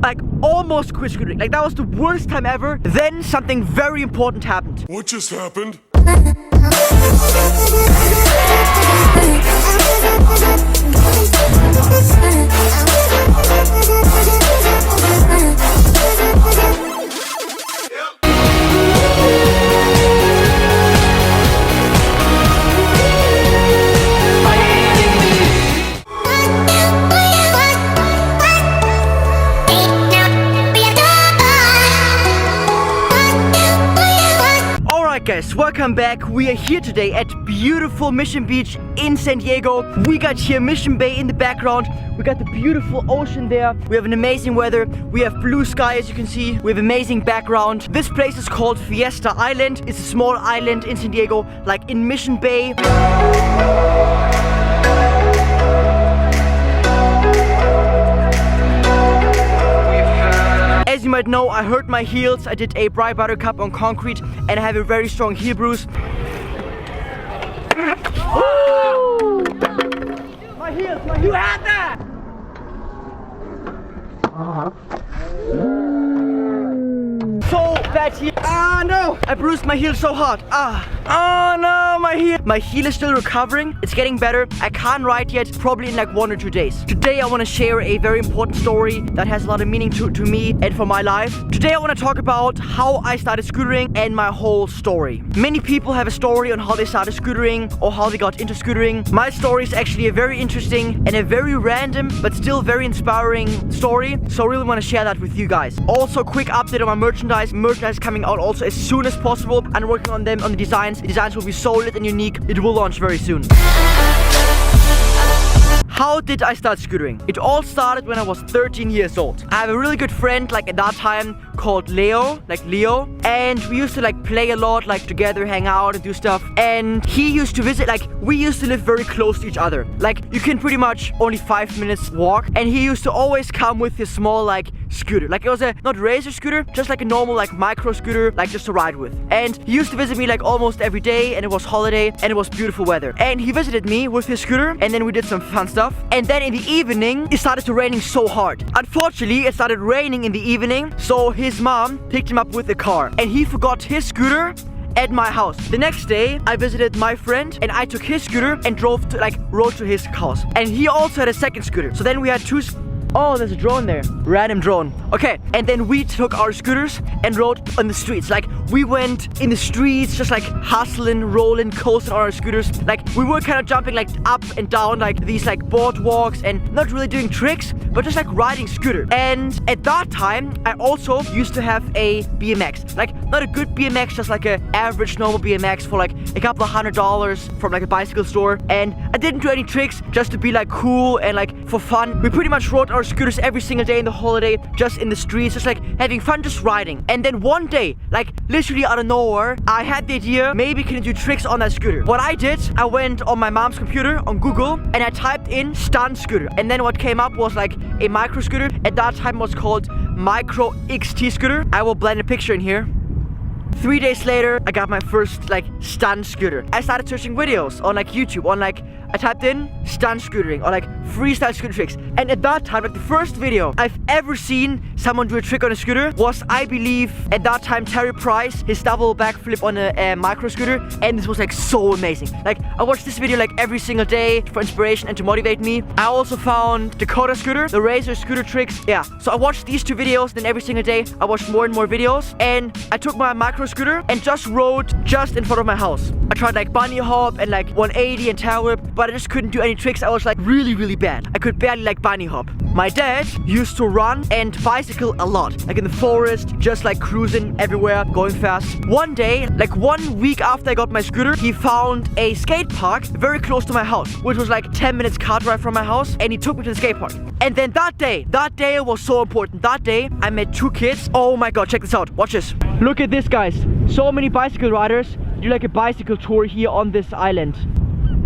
like almost quit scootering. Like that was the worst time ever. Then something very important happened. What just happened? Guys, welcome back. We are here today at beautiful Mission Beach in San Diego. We got here Mission Bay in the background. We got the beautiful ocean there. We have an amazing weather. We have blue sky, as you can see. We have amazing background. This place is called Fiesta Island. It's a small island in San Diego, like in Mission Bay. As you might know, I hurt my heels. I did a Bri Buttercup on concrete and I have a very strong heel bruise. My heels, You had that! So bad heel. Ah, no! I bruised my heel so hard. Oh no, my heel. My heel is still recovering. It's getting better. I can't ride yet, probably in like 1 or 2 days. Today I want to share a very important story that has a lot of meaning to me and for my life. Today I want to talk about how I started scootering and my whole story. Many people have a story on how they started scootering or how they got into scootering. My story is actually a very interesting and a very random but still very inspiring story. So I really want to share that with you guys. Also, quick update on my merchandise. Merchandise coming out also as soon as possible. I'm working on them, on the designs. The designs will be so lit and unique. It will launch very soon. How did I start scootering? It all started when I was 13 years old. I have a really good friend, like at that time, called Leo, and we used to like play a lot, like together, hang out and do stuff. And he used to visit, like we used to live very close to each other. Like you can pretty much only 5 minutes walk. And he used to always come with his small like scooter. Like it was a not racer scooter, just like a normal like micro scooter, like just to ride with. And he used to visit me like almost every day, and it was holiday and it was beautiful weather. And he visited me with his scooter, and then we did some fun stuff. And then in the evening, it started to raining so hard. Unfortunately, it started raining in the evening, so his mom picked him up with the car, and he forgot his scooter at my house. The next day, I visited my friend and I took his scooter and rode to his house. And he also had a second scooter. So then we had two. Oh, there's a drone there. Random drone. Okay, and then we took our scooters and rode on the streets. Like, we went in the streets, just like hustling, rolling, coasting on our scooters. Like, we were kind of jumping like up and down like these like boardwalks and not really doing tricks, but just like riding scooter. And at that time, I also used to have a BMX. Like, not a good BMX, just like an average normal BMX for like a couple of $100 from like a bicycle store. And I didn't do any tricks, just to be like cool and like for fun. We pretty much rode our scooters every single day in the holiday, just in the streets, just like having fun, just riding. And then one day, like literally out of nowhere, I had the idea, maybe can I do tricks on that scooter. What I did, I went on my mom's computer on Google and I typed in stunt scooter, and then what came up was like a micro scooter. At that time it was called Micro XT scooter. I will blend a picture in here. 3 days later, I got my first like stunt scooter. I started searching videos on like YouTube, on like I typed in stunt scootering or like freestyle scooter tricks. And at that time, like the first video I've ever seen someone do a trick on a scooter was, I believe, at that time, Terry Price, his double backflip on a micro scooter. And this was like so amazing. Like I watched this video like every single day for inspiration and to motivate me. I also found Dakota scooter, the racer scooter tricks. Yeah, so I watched these 2 videos, then every single day I watched more and more videos. And I took my micro scooter and just rode just in front of my house. I tried like bunny hop and like 180 and tail whip, but I just couldn't do any tricks. I was like really bad. I could barely like bunny hop. My dad used to run and bicycle a lot, like in the forest, just like cruising everywhere, going fast. One day, like 1 week after I got my scooter, he found a skate park very close to my house, which was like 10 minutes car drive from my house, and he took me to the skate park. And then that day was so important. That day, I met 2 kids. Oh my god, check this out. Watch this. Look at this, guys. So many bicycle riders do like a bicycle tour here on this island.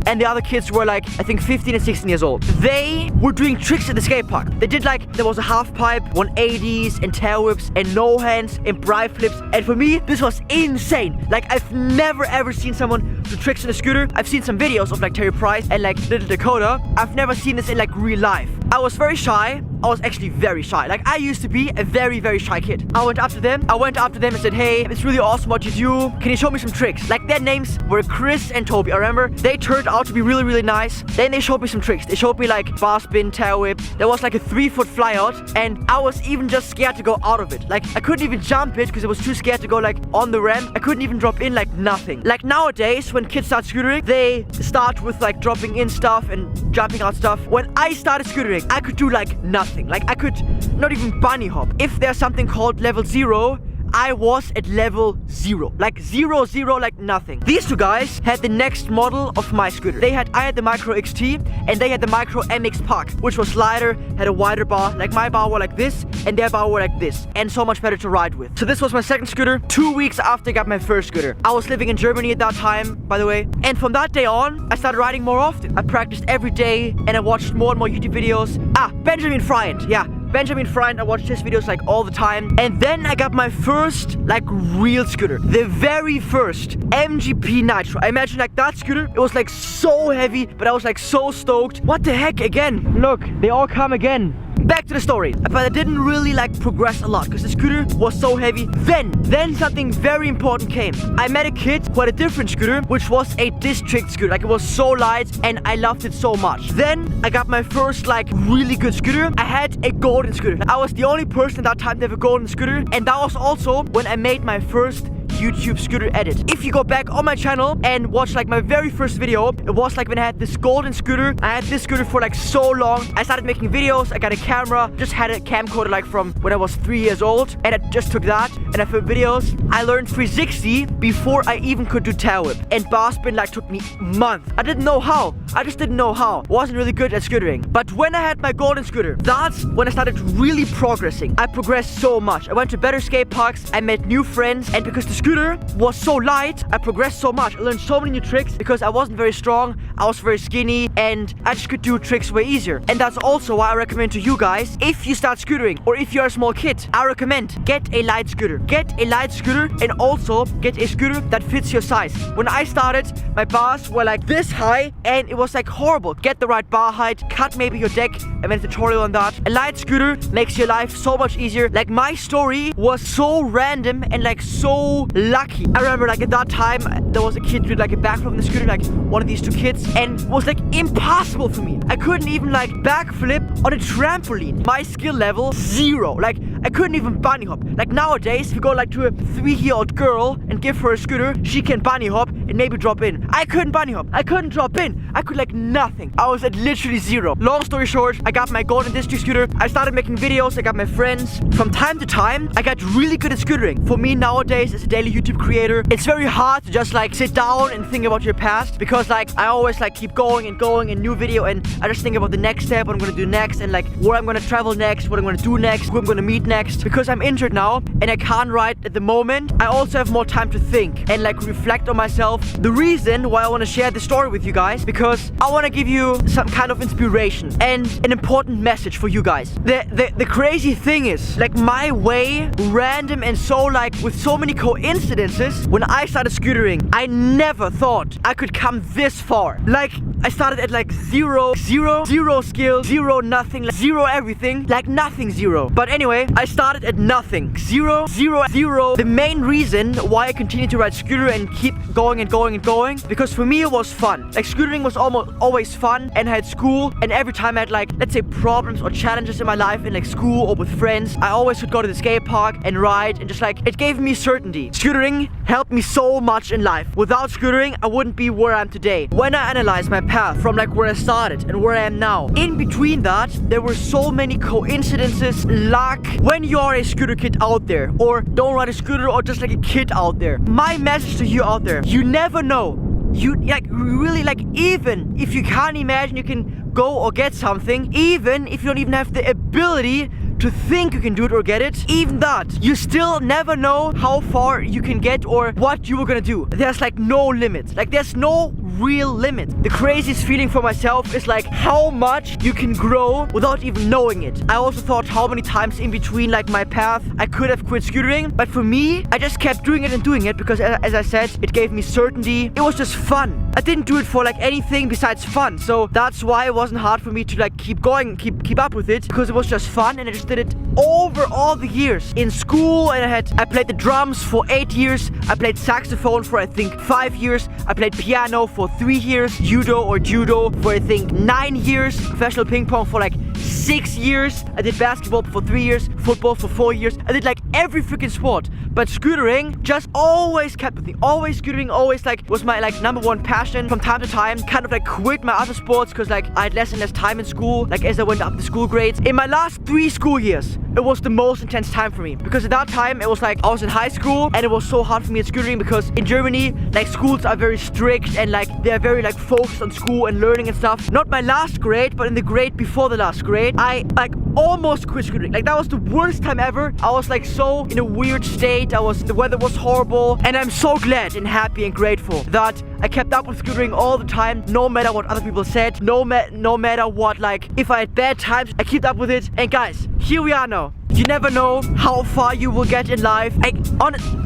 And the other kids were like, I think 15 and 16 years old. They were doing tricks at the skate park. They did like, there was a half pipe, 180s and tail whips and no hands and bri flips. And for me, this was insane. Like I've never ever seen someone do tricks on a scooter. I've seen some videos of like Terry Price and like Little Dakota. I've never seen this in like real life. I was very shy. I was actually very shy. Like, I used to be a very, very shy kid. I went up to them and said, hey, it's really awesome what you do. Can you show me some tricks? Like, their names were Chris and Toby. I remember they turned out to be really, really nice. Then they showed me some tricks. They showed me like bar spin, tail whip. There was like a 3-foot fly out, and I was even just scared to go out of it. Like, I couldn't even jump it because I was too scared to go like on the ramp. I couldn't even drop in, like nothing. Like, nowadays when kids start scootering, they start with like dropping in stuff and jumping out stuff. When I started scootering, I could do like nothing. Like, I could not even bunny hop. If there's something called level 0, I was at level 0. Like 0, 0, like nothing. These two guys had the next model of my scooter. I had the Micro XT and they had the Micro MX Park, which was lighter, had a wider bar. Like, my bar were like this and their bar were like this, and so much better to ride with. So this was my second scooter, 2 weeks after I got my first scooter. I was living in Germany at that time, by the way. And from that day on, I started riding more often. I practiced every day and I watched more and more YouTube videos. Benjamin Friend, yeah. Benjamin Friend, I watched his videos like all the time. And then I got my first like real scooter. The very first MGP Nitro. I imagine like that scooter, it was like so heavy, but I was like so stoked. What the heck again? Look, they all come again. Back to the story. But I didn't really like progress a lot because the scooter was so heavy. Then something very important came. I met a kid who had a different scooter, which was a district scooter. Like, it was so light and I loved it so much. Then I got my first like really good scooter. I had a golden scooter. I was the only person at that time to have a golden scooter, and that was also when I made my first YouTube scooter edit. If you go back on my channel and watch like my very first video, it was like when I had this golden scooter. I had this scooter for like so long. I started making videos. I got a camera, just had a camcorder like from when I was 3 years old, and I just took that and I filmed videos. I learned 360 before I even could do tail whip, and bar spin like took me months. I didn't know how. I just didn't know how. Wasn't really good at scootering. But when I had my golden scooter, that's when I started really progressing. I progressed so much. I went to better skate parks. I met new friends, and because the scooter was so light, I progressed so much. I learned so many new tricks because I wasn't very strong. I was very skinny and I just could do tricks way easier. And that's also why I recommend to you guys, if you start scootering or if you're a small kid, I recommend get a light scooter. Get a light scooter and also get a scooter that fits your size. When I started, my bars were like this high and it was like horrible. Get the right bar height, cut maybe your deck. I made a tutorial on that. A light scooter makes your life so much easier. Like, my story was so random and like so lucky. I remember like at that time there was a kid who did like a backflip on the scooter, like one of these two kids, and it was like impossible for me. I couldn't even like backflip on a trampoline. My skill level 0. Like, I couldn't even bunny hop. Like, nowadays if you go like to a 3-year-old girl and give her a scooter, she can bunny hop and maybe drop in. I couldn't bunny hop. I couldn't drop in. I could like nothing. I was at literally 0. Long story short, I got my golden district scooter. I started making videos. I got my friends. From time to time, I got really good at scootering. For me nowadays, as a daily YouTube creator, it's very hard to just like sit down and think about your past, because like I always like keep going and new video, and I just think about the next step, what I'm gonna do next, and like where I'm gonna travel next, what I'm gonna do next, who I'm gonna meet next. Because I'm injured now and I can't ride at the moment, I also have more time to think and like reflect on myself. The reason why I want to share this story with you guys, because I want to give you some kind of inspiration and an important message for you guys. The crazy thing is, like, my way random and so like with so many coincidences. When I started scootering, I never thought I could come this far. Like, I started at like 0 skill, 0 nothing, like 0 everything, like nothing 0. But anyway, I started at nothing, 0. The main reason why I continued to ride scooter and keep going and going, because for me it was fun. Like, scootering was almost always fun, and I had school, and every time I had like, let's say, problems or challenges in my life in like school or with friends, I always could go to the skate park and ride, and just like, it gave me certainty. Scootering helped me so much in life. Without scootering, I wouldn't be where I am today. When I analyze my path from like where I started and where I am now, in between that, there were so many coincidences, luck. When you are a scooter kid out there, or don't ride a scooter, or just like a kid out there, my message to you out there, you never know. You like really, like, even if you can't imagine you can go or get something, even if you don't even have the ability to think you can do it or get it, even that, you still never know how far you can get or what you were gonna do. There's like no limits. Like, there's no real limit. The craziest feeling for myself is like how much you can grow without even knowing it. I also thought how many times in between like my path I could have quit scootering, but for me, I just kept doing it and doing it because as I said, it gave me certainty. It was just fun. I didn't do it for like anything besides fun, so that's why it wasn't hard for me to like keep going, keep up with it, because it was just fun, and I just did it over all the years. In school, and I played the drums for 8 years. I played saxophone for I think 5 years. I played piano for 3 years. Judo for I think 9 years. Professional ping pong for like 6 years. I did basketball for 3 years. Football for 4 years. I did like every freaking sport. But scootering just always kept with me. Always scootering, always like was my like #1 passion. From time to time, kind of like quit my other sports because like I had less and less time in school. Like as I went up the school grades. In my last 3 school years, it was the most intense time for me, because at that time it was like I was in high school and it was so hard for me at scootering because in Germany like schools are very strict and like they're very like focused on school and learning and stuff. Not my last grade, but in the grade before the last grade, I like almost quit scootering. Like that was the worst time ever. I was like so in a weird state. The weather was horrible, and I'm so glad and happy and grateful that I kept up with scootering all the time, no matter what other people said, no matter what, like if I had bad times, I kept up with it. And guys, here we are now. You never know how far you will get in life.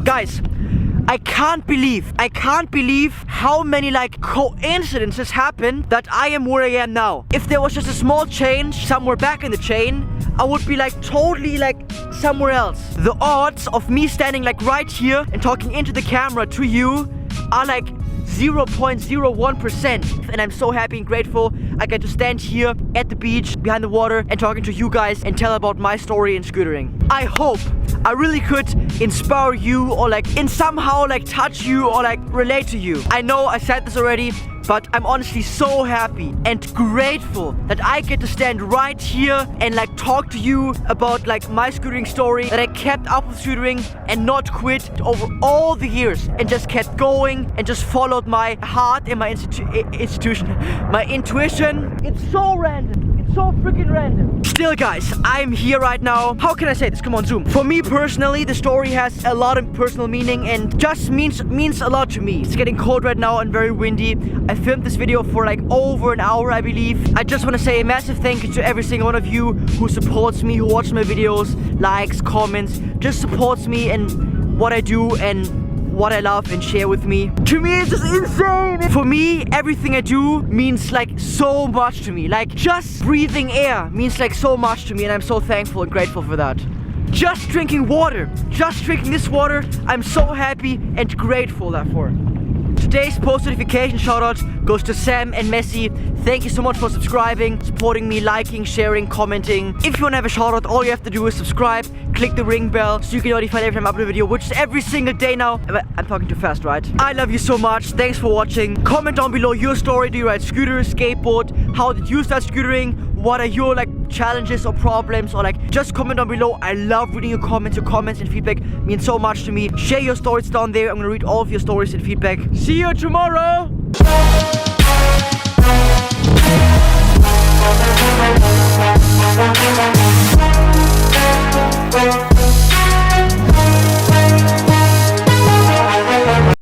Guys, I can't believe how many like coincidences happened that I am where I am now. If there was just a small change somewhere back in the chain, I would be like totally like somewhere else. The odds of me standing like right here and talking into the camera to you are like 0.01%, and I'm so happy and grateful I get to stand here at the beach behind the water and talking to you guys and tell about my story in scootering. I hope I really could inspire you or like in somehow like touch you or like relate to you. I know I said this already, but I'm honestly so happy and grateful that I get to stand right here and like talk to you about like my scootering story, that I kept up with scootering and not quit over all the years and just kept going and just followed my heart and my my intuition. It's so random. It's so freaking random. Still guys, I'm here right now. How can I say this? Come on, zoom. For me personally, the story has a lot of personal meaning and just means a lot to me. It's getting cold right now and very windy. I filmed this video for like over an hour, I believe. I just want to say a massive thank you to every single one of you who supports me, who watches my videos, likes, comments, just supports me and what I do and what I love and share with me. To me, it's just insane. For me, everything I do means like so much to me. Like just breathing air means like so much to me, and I'm so thankful and grateful for that. Just drinking water, just drinking this water, I'm so happy and grateful for. Today's post notification shoutout goes to Sam and Messi. Thank you so much for subscribing, supporting me, liking, sharing, commenting. If you want to have a shoutout, all you have to do is subscribe, click the ring bell so you get notified every time I upload a video, which is every single day now. I'm talking too fast, right? I love you so much. Thanks for watching. Comment down below your story. Do you ride scooter, skateboard? How did you start scootering? What are your like challenges or problems, or like just comment down below. I love reading your comments and feedback means so much to me. Share your stories down there. I'm gonna read all of your stories and feedback. See you tomorrow.